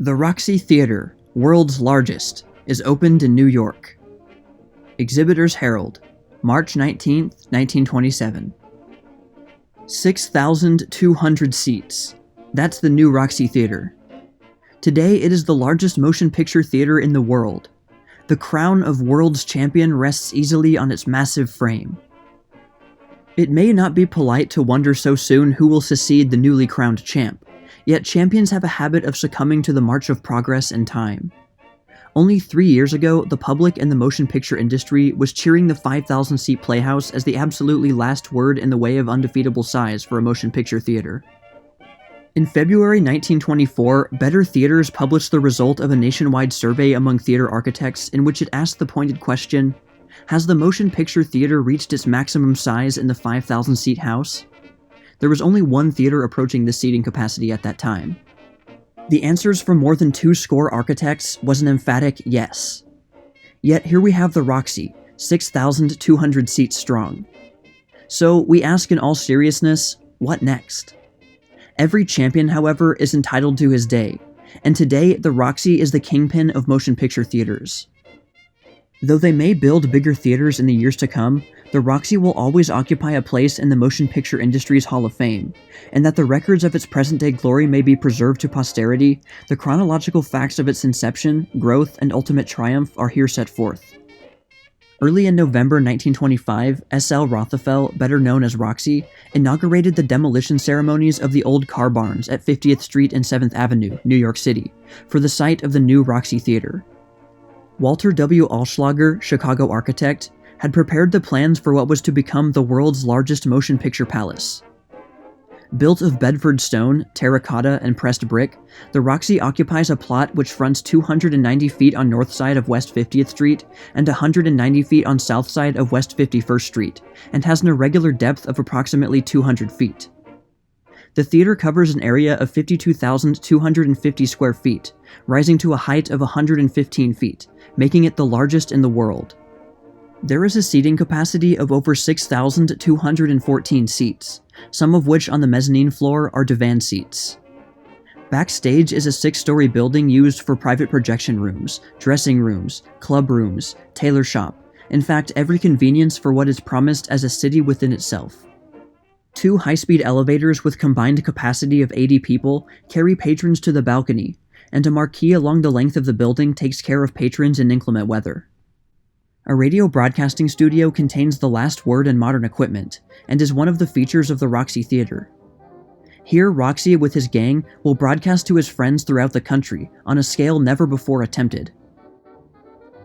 The Roxy Theatre, world's largest, is opened in New York. Exhibitors Herald, March 19, 1927. 6,200 seats. That's the new Roxy Theatre. Today it is the largest motion picture theater in the world. The crown of world's champion rests easily on its massive frame. It may not be polite to wonder so soon who will succeed the newly crowned champ, yet champions have a habit of succumbing to the march of progress and time. Only 3 years ago, the public and the motion picture industry was cheering the 5,000-seat Playhouse as the absolutely last word in the way of undefeatable size for a motion picture theater. In February 1924, Better Theaters published the result of a nationwide survey among theater architects in which it asked the pointed question, "Has the motion picture theater reached its maximum size in the 5,000-seat house?" There was only one theater approaching this seating capacity at that time. The answers from more than 200 architects was an emphatic yes. Yet here we have the Roxy, 6,200 seats strong. So we ask in all seriousness, what next? Every champion, however, is entitled to his day, and today the Roxy is the kingpin of motion picture theaters. Though they may build bigger theaters in the years to come, the Roxy will always occupy a place in the motion picture industry's Hall of Fame, and that the records of its present-day glory may be preserved to posterity, the chronological facts of its inception, growth, and ultimate triumph are here set forth. Early in November 1925, S.L. Rothafel, better known as Roxy, inaugurated the demolition ceremonies of the old car barns at 50th Street and 7th Avenue, New York City, for the site of the new Roxy Theatre. Walter W. Allschlager, Chicago architect, had prepared the plans for what was to become the world's largest motion picture palace. Built of Bedford stone, terracotta, and pressed brick, the Roxy occupies a plot which fronts 290 feet on north side of West 50th Street and 190 feet on south side of West 51st Street, and has an irregular depth of approximately 200 feet. The theater covers an area of 52,250 square feet, rising to a height of 115 feet, making it the largest in the world. There is a seating capacity of over 6,214 seats, some of which on the mezzanine floor are divan seats. Backstage is a 6-story building used for private projection rooms, dressing rooms, club rooms, tailor shop, in fact every convenience for what is promised as a city within itself. 2 high-speed elevators with combined capacity of 80 people carry patrons to the balcony, and a marquee along the length of the building takes care of patrons in inclement weather. A radio broadcasting studio contains the last word in modern equipment, and is one of the features of the Roxy Theatre. Here, Roxy, with his gang, will broadcast to his friends throughout the country, on a scale never before attempted.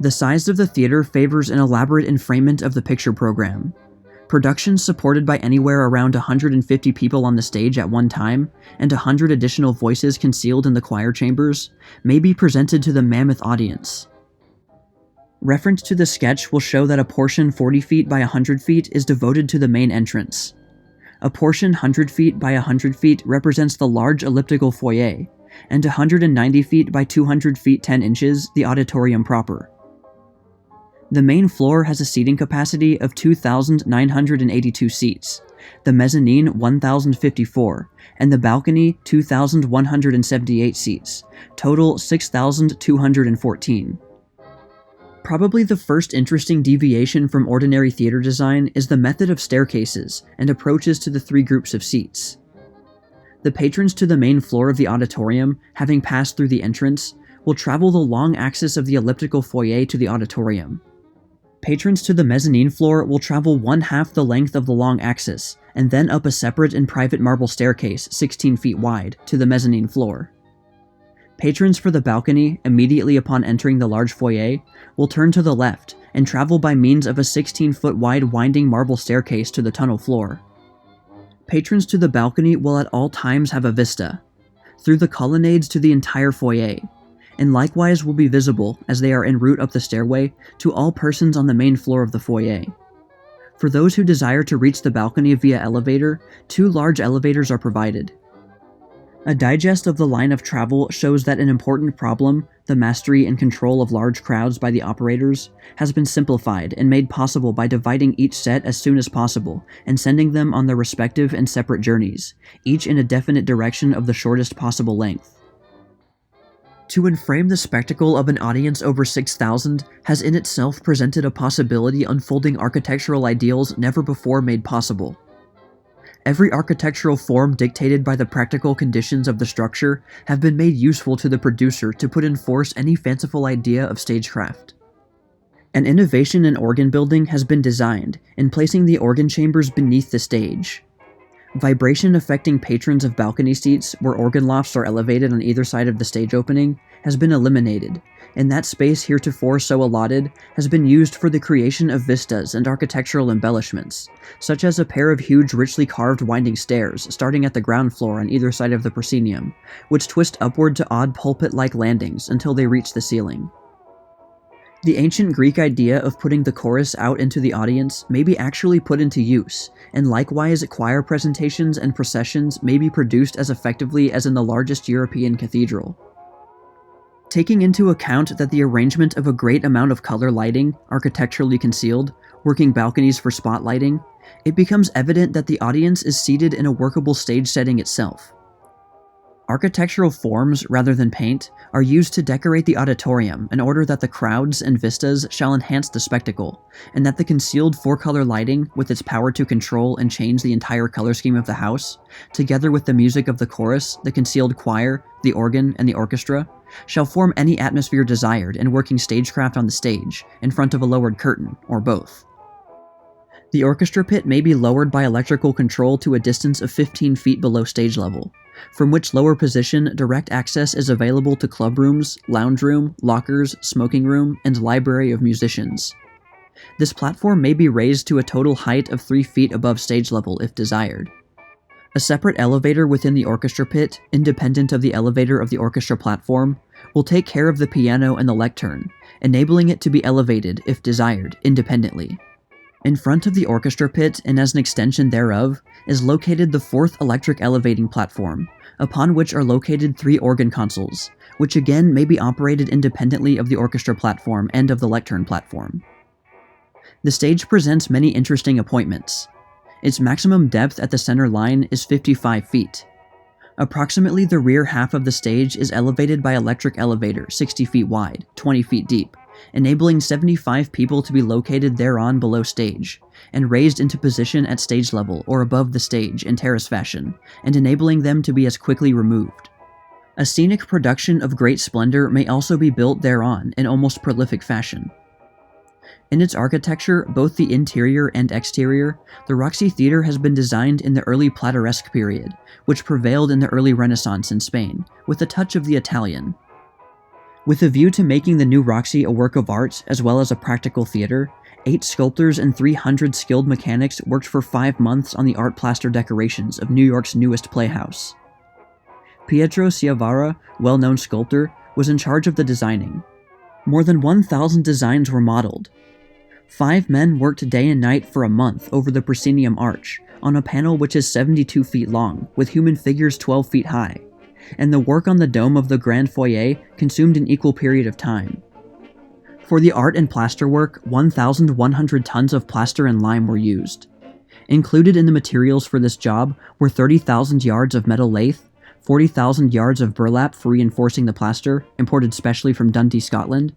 The size of the theater favors an elaborate enframement of the picture program. Productions supported by anywhere around 150 people on the stage at one time, and 100 additional voices concealed in the choir chambers, may be presented to the mammoth audience. Reference to the sketch will show that a portion 40 feet by 100 feet is devoted to the main entrance. A portion 100 feet by 100 feet represents the large elliptical foyer, and 190 feet by 200 feet 10 inches the auditorium proper. The main floor has a seating capacity of 2,982 seats, the mezzanine 1,054, and the balcony 2,178 seats, total 6,214. Probably the first interesting deviation from ordinary theater design is the method of staircases and approaches to the 3 groups of seats. The patrons to the main floor of the auditorium, having passed through the entrance, will travel the long axis of the elliptical foyer to the auditorium. Patrons to the mezzanine floor will travel 1/2 the length of the long axis, and then up a separate and private marble staircase 16 feet wide to the mezzanine floor. Patrons for the balcony, immediately upon entering the large foyer, will turn to the left and travel by means of a 16-foot wide winding marble staircase to the tunnel floor. Patrons to the balcony will at all times have a vista, through the colonnades to the entire foyer, and likewise will be visible, as they are en route up the stairway, to all persons on the main floor of the foyer. For those who desire to reach the balcony via elevator, 2 large elevators are provided. A digest of the line of travel shows that an important problem, the mastery and control of large crowds by the operators, has been simplified and made possible by dividing each set as soon as possible and sending them on their respective and separate journeys, each in a definite direction of the shortest possible length. To enframe the spectacle of an audience over 6,000 has in itself presented a possibility unfolding architectural ideals never before made possible. Every architectural form dictated by the practical conditions of the structure have been made useful to the producer to put in force any fanciful idea of stagecraft. An innovation in organ building has been designed in placing the organ chambers beneath the stage. Vibration affecting patrons of balcony seats, where organ lofts are elevated on either side of the stage opening, has been eliminated, and that space heretofore so allotted has been used for the creation of vistas and architectural embellishments, such as a pair of huge richly carved winding stairs starting at the ground floor on either side of the proscenium, which twist upward to odd pulpit-like landings until they reach the ceiling. The ancient Greek idea of putting the chorus out into the audience may be actually put into use, and likewise choir presentations and processions may be produced as effectively as in the largest European cathedral. Taking into account that the arrangement of a great amount of color lighting, architecturally concealed, working balconies for spotlighting, it becomes evident that the audience is seated in a workable stage setting itself. Architectural forms, rather than paint, are used to decorate the auditorium in order that the crowds and vistas shall enhance the spectacle, and that the concealed four-color lighting, with its power to control and change the entire color scheme of the house, together with the music of the chorus, the concealed choir, the organ, and the orchestra, shall form any atmosphere desired in working stagecraft on the stage, in front of a lowered curtain, or both. The orchestra pit may be lowered by electrical control to a distance of 15 feet below stage level, from which lower position direct access is available to club rooms, lounge room, lockers, smoking room, and library of musicians. This platform may be raised to a total height of 3 feet above stage level if desired. A separate elevator within the orchestra pit, independent of the elevator of the orchestra platform, will take care of the piano and the lectern, enabling it to be elevated, if desired, independently. In front of the orchestra pit, and as an extension thereof, is located the fourth electric elevating platform, upon which are located 3 organ consoles, which again may be operated independently of the orchestra platform and of the lectern platform. The stage presents many interesting appointments. Its maximum depth at the center line is 55 feet. Approximately the rear half of the stage is elevated by electric elevator 60 feet wide, 20 feet deep, enabling 75 people to be located thereon below stage, and raised into position at stage level or above the stage in terrace fashion, and enabling them to be as quickly removed. A scenic production of great splendor may also be built thereon in almost prolific fashion. In its architecture, both the interior and exterior, the Roxy Theatre has been designed in the early Plateresque period, which prevailed in the early Renaissance in Spain, with a touch of the Italian. With a view to making the new Roxy a work of art as well as a practical theater, 8 sculptors and 300 skilled mechanics worked for 5 months on the art plaster decorations of New York's newest playhouse. Pietro Ciavara, well-known sculptor, was in charge of the designing. More than 1,000 designs were modeled. 5 men worked day and night for a month over the proscenium arch, on a panel which is 72 feet long, with human figures 12 feet high, and the work on the dome of the grand foyer consumed an equal period of time. For the art and plaster work, 1,100 tons of plaster and lime were used. Included in the materials for this job were 30,000 yards of metal lathe, 40,000 yards of burlap for reinforcing the plaster, imported specially from Dundee, Scotland,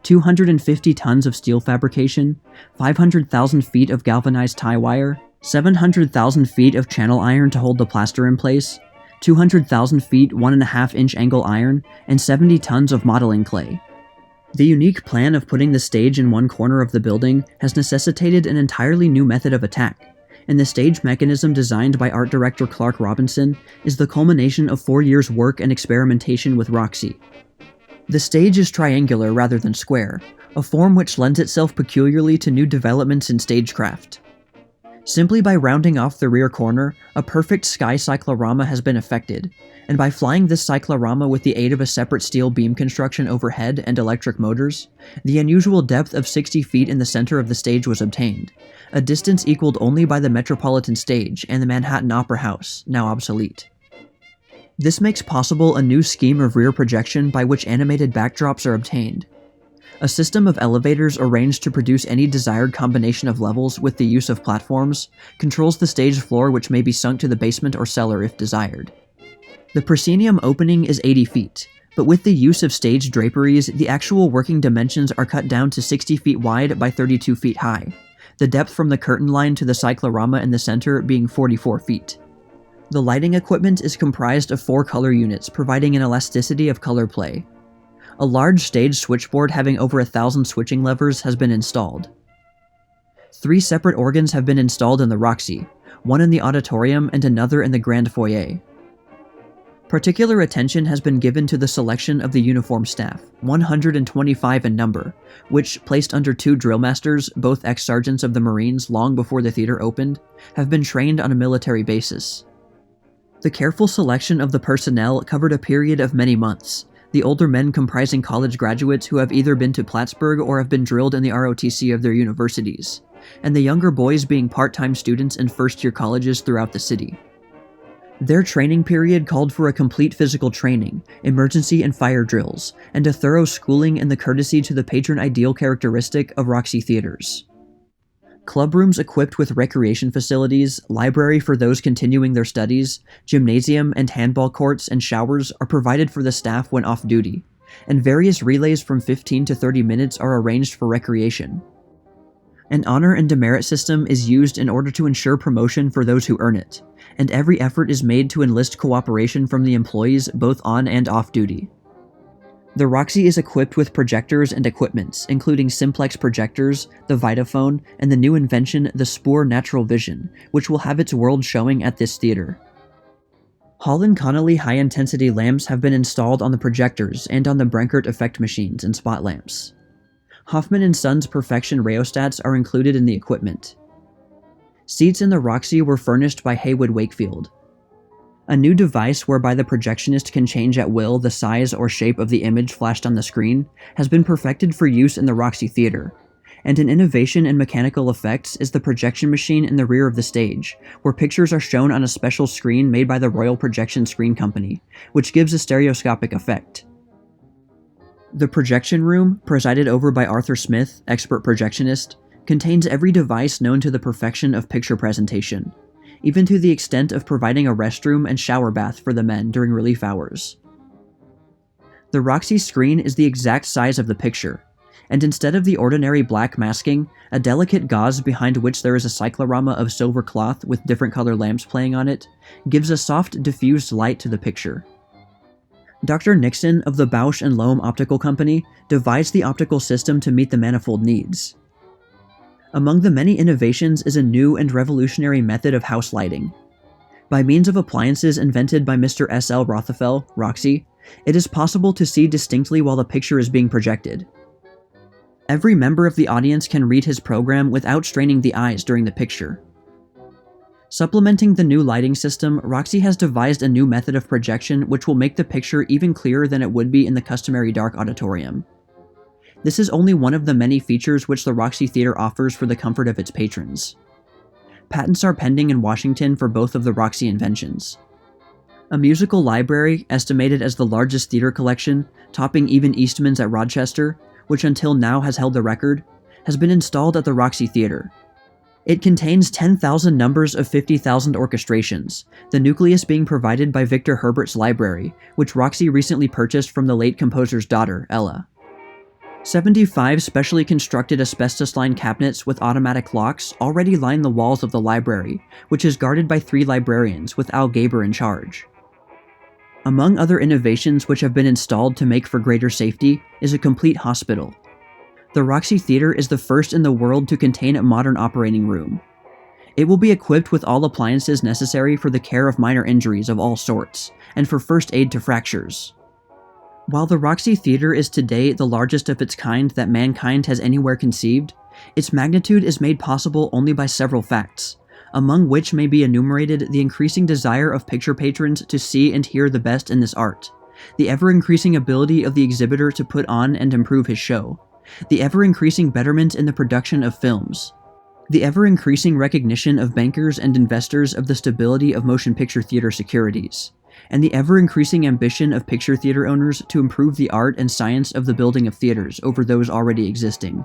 250 tons of steel fabrication, 500,000 feet of galvanized tie wire, 700,000 feet of channel iron to hold the plaster in place, 200,000 feet 1.5-inch angle iron, and 70 tons of modeling clay. The unique plan of putting the stage in one corner of the building has necessitated an entirely new method of attack, and the stage mechanism designed by art director Clark Robinson is the culmination of 4 years' work and experimentation with Roxy. The stage is triangular rather than square, a form which lends itself peculiarly to new developments in stagecraft. Simply by rounding off the rear corner, a perfect sky cyclorama has been effected, and by flying this cyclorama with the aid of a separate steel beam construction overhead and electric motors, the unusual depth of 60 feet in the center of the stage was obtained, a distance equaled only by the Metropolitan Stage and the Manhattan Opera House, now obsolete. This makes possible a new scheme of rear projection by which animated backdrops are obtained. A system of elevators arranged to produce any desired combination of levels with the use of platforms controls the stage floor, which may be sunk to the basement or cellar if desired. The proscenium opening is 80 feet, But with the use of stage draperies, the actual working dimensions are cut down to 60 feet wide by 32 feet high, the depth from the curtain line to the cyclorama in the center being 44 feet. The lighting equipment is comprised of 4 color units, providing an elasticity of color play. A large stage switchboard having over 1,000 switching levers has been installed. 3 separate organs have been installed in the Roxy, one in the auditorium and another in the grand foyer. Particular attention has been given to the selection of the uniform staff, 125 in number, which, placed under 2 drill masters, both ex-sergeants of the Marines long before the theater opened, have been trained on a military basis. The careful selection of the personnel covered a period of many months, the older men comprising college graduates who have either been to Plattsburgh or have been drilled in the ROTC of their universities, and the younger boys being part-time students in first-year colleges throughout the city. Their training period called for a complete physical training, emergency and fire drills, and a thorough schooling in the courtesy to the patron ideal characteristic of Roxy Theaters. Club rooms equipped with recreation facilities, library for those continuing their studies, gymnasium and handball courts and showers are provided for the staff when off duty, and various relays from 15 to 30 minutes are arranged for recreation. An honor and demerit system is used in order to ensure promotion for those who earn it, and every effort is made to enlist cooperation from the employees both on and off duty. The Roxy is equipped with projectors and equipments, including simplex projectors, the Vitaphone, and the new invention, the Spoor Natural Vision, which will have its world showing at this theater. Hall & Connolly high-intensity lamps have been installed on the projectors and on the Brenkert effect machines and spot lamps. Hoffman & Sons Perfection rheostats are included in the equipment. Seats in the Roxy were furnished by Haywood Wakefield. A new device whereby the projectionist can change at will the size or shape of the image flashed on the screen has been perfected for use in the Roxy Theatre, and an innovation in mechanical effects is the projection machine in the rear of the stage, where pictures are shown on a special screen made by the Royal Projection Screen Company, which gives a stereoscopic effect. The projection room, presided over by Arthur Smith, expert projectionist, contains every device known to the perfection of picture presentation, even to the extent of providing a restroom and shower bath for the men during relief hours. The Roxy screen is the exact size of the picture, and instead of the ordinary black masking, a delicate gauze behind which there is a cyclorama of silver cloth with different color lamps playing on it, gives a soft diffused light to the picture. Dr. Nixon of the Bausch & Lomb Optical Company devised the optical system to meet the manifold needs. Among the many innovations is a new and revolutionary method of house lighting. By means of appliances invented by Mr. S.L. Rothafel, Roxy, it is possible to see distinctly while the picture is being projected. Every member of the audience can read his program without straining the eyes during the picture. Supplementing the new lighting system, Roxy has devised a new method of projection which will make the picture even clearer than it would be in the customary dark auditorium. This is only one of the many features which the Roxy Theatre offers for the comfort of its patrons. Patents are pending in Washington for both of the Roxy inventions. A musical library, estimated as the largest theater collection, topping even Eastman's at Rochester, which until now has held the record, has been installed at the Roxy Theatre. It contains 10,000 numbers of 50,000 orchestrations, the nucleus being provided by Victor Herbert's library, which Roxy recently purchased from the late composer's daughter, Ella. 75 specially constructed asbestos-lined cabinets with automatic locks already line the walls of the library, which is guarded by 3 librarians with Al Gaber in charge. Among other innovations which have been installed to make for greater safety is a complete hospital. The Roxy Theatre is the first in the world to contain a modern operating room. It will be equipped with all appliances necessary for the care of minor injuries of all sorts, and for first aid to fractures. While the Roxy Theatre is today the largest of its kind that mankind has anywhere conceived, its magnitude is made possible only by several facts, among which may be enumerated the increasing desire of picture patrons to see and hear the best in this art, the ever-increasing ability of the exhibitor to put on and improve his show, the ever-increasing betterment in the production of films, the ever-increasing recognition of bankers and investors of the stability of motion picture theater securities, and the ever-increasing ambition of picture theater owners to improve the art and science of the building of theaters over those already existing.